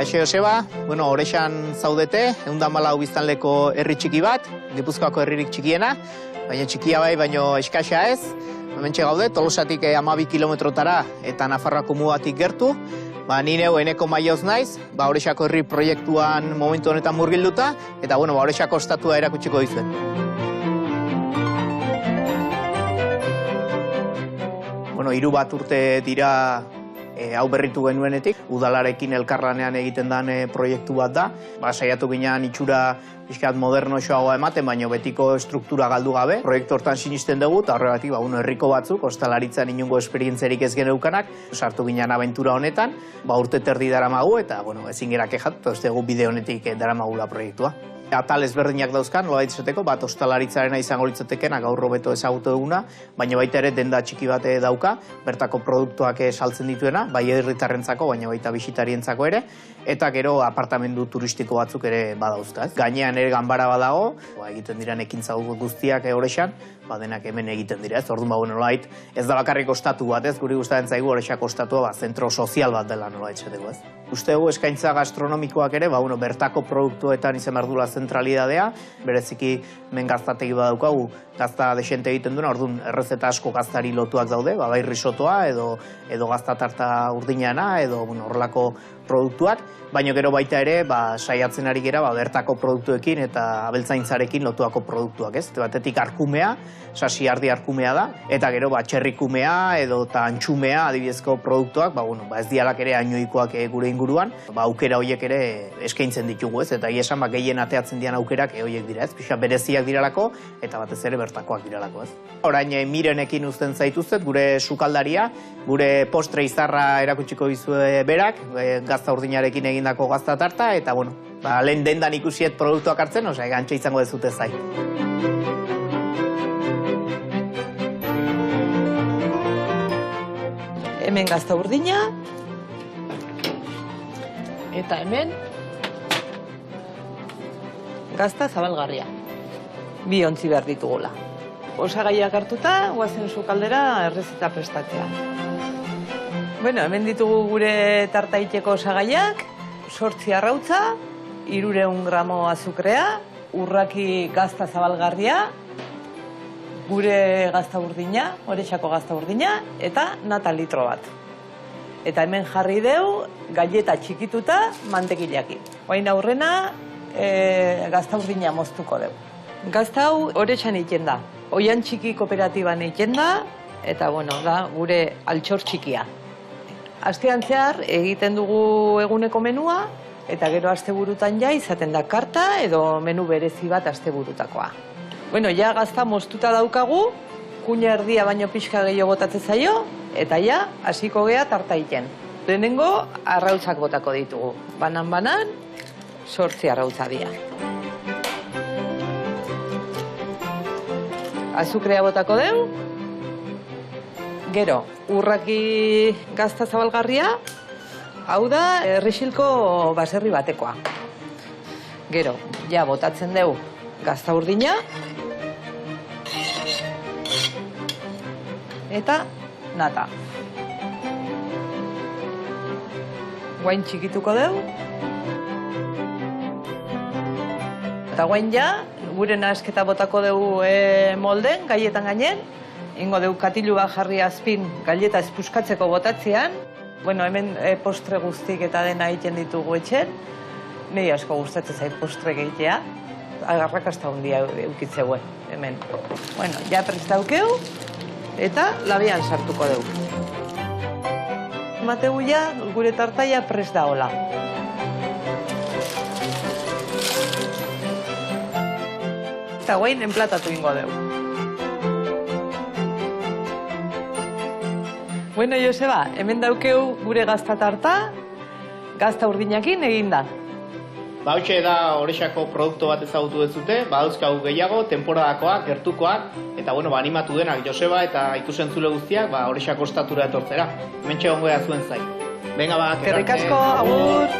Kaixo Joseba, Orexan zaudete, 114 biztanleko herri txiki bat, Gipuzkoako herririk txikiena, baina txikia bai, baina eskasa ez. Hementxe gaude, Tolosatik 12 kilometrotara eta Nafarroako mugatik gertu. Ni neu Eneko Maioz naiz, Orexako herri proiektuan momentu honetan murgilduta, eta Orexako estatua erakutsiko dizuet. Hiru bat urte dira hau berritu genuenetik, udalarekin elkarlanean egiten den proiektu bat da. Saiatu ginean itxura pixkat modernoxoagoa ematen, baina betiko struktura galdu gabe. Proiektu hortan sinisten dugu, eta horregatik herriko batzuk, ostalaritzan inungo esperientzerik ez geneukanak, sartu ginean abentura honetan, urte terdi daramagu, eta ezin gera kexatu, ez dugu bide honetik daramagula proiektua. Atal ezberdinak dauzkan, nolabait esateko, bat ostalaritzarena izango litzatekena gaur hobeto ezagutu duguna, baina baita ere denda txiki bat dauka, bertako produktuak saltzen dituena, bai herritarrentzako, baina baita bisitarientzako ere, eta gero apartamendu turistiko batzuk ere badauzka. Gainean ere ganbara badago, egiten diren ekintza guztiak Orexan, denak hemen egiten dira, orduan nolabait, ez da bakarrik ostatu bat, guri gustatzen zaigu Orexako ostatua zentro sozial bat dela nolabait esateko, ez. Uste dugu eskaintza gastronomikoak ere, bertako produktuetan izan behar dula zentralidadea, bereziki men gaztategi badaukagu, gazta desente egiten duena, orduan errezeta asko gaztari lotuak daude, bai risotoa edo gazta tarta urdinana edo horrelako produktuak, baina gero baita ere saiatzen ari gera bertako produktuekin eta abeltzaintzarekin lotuako produktuak, ez? Batetik arkumea, sasi ardi arkumea da, eta gero txerrikumea edo antxumea adibidezko produktuak, ez dialak ere ainoikoak gure inguruan, aukera horiek ere eskaintzen ditugu, ez? Eta esan gehien ateatzen dian aukerak horiek dira, ez? Pixa bereziak diralako eta batez ere bertakoak diralako, ez? Orain Mirenekin uzten zaituztet, gure sukaldaria, gure postre izarra erakutsiko dizue berak, gazta urdinarekin egindako gazta tarta, eta lehen dendan ikusiet produktuak hartzen, gantxe izango dezute zai. Hemen gazta urdina, eta hemen gazta zabalgarria. Bi ontzi behar ditugula. Osagaiak hartuta, guazen sukaldera errezeta prestatzea. Hemen ditugu gure tartaiteko osagaiak, 8 arrautza, 300 gramo azukrea, urraki gazta zabalgarria, gure gazta urdina, Orexako gazta urdina, eta nata litro bat. Eta hemen jarri deu, galleta txikituta, mantekilakin. Oain aurrena, gazta urdina moztuko deu. Gazta hau Orexan egiten da. Oian txiki kooperatiban egiten da, eta da gure altxor txikia. Astean zehar egiten dugu eguneko menua, eta gero asteburutan izaten da karta edo menu berezi bat asteburutakoa. Ja gazta moztuta daukagu, kuina erdia baino pixka gehiago botatzen zaio, eta hasiko gea tarta egiten. Lehenengo arrautzak botako ditugu. Banan, 8 arrautza dira. Azukrea botako deu, gero urraki gazta zabalgarria, hau da errixilko baserri batekoa. Gero, botatzen deu gazta urdina, eta nata. Guain txikituko deu, eta guain gure nahasketa botako deu molden, gaietan gainen, ingo deu katilu bat jarri azpin galleta espuskatzeko botatzean. Hemen postre guztik eta dena egiten ditugu etxen. Nei asko gustatzen zait postre gehitea. Arrakasta handia eukitzeu hemen. Prest daukeu eta labian sartuko deu. Mateu gure tartaia prest da hola. Eta guain enplatatu ingo deu. Joseba, hemen daukeu gure gazta tarta, gazta urdinakin eginda. Hotxe da Orexako produktu bat ezagutu dezute, badauzkagu gehiago, temporadakoak, gertukoak, eta animatu denak Joseba eta ikusentzule guztiak Orexako estatura etortzera. Hementxe gongo da zuen zai. Venga, Eskerrik asko, agur!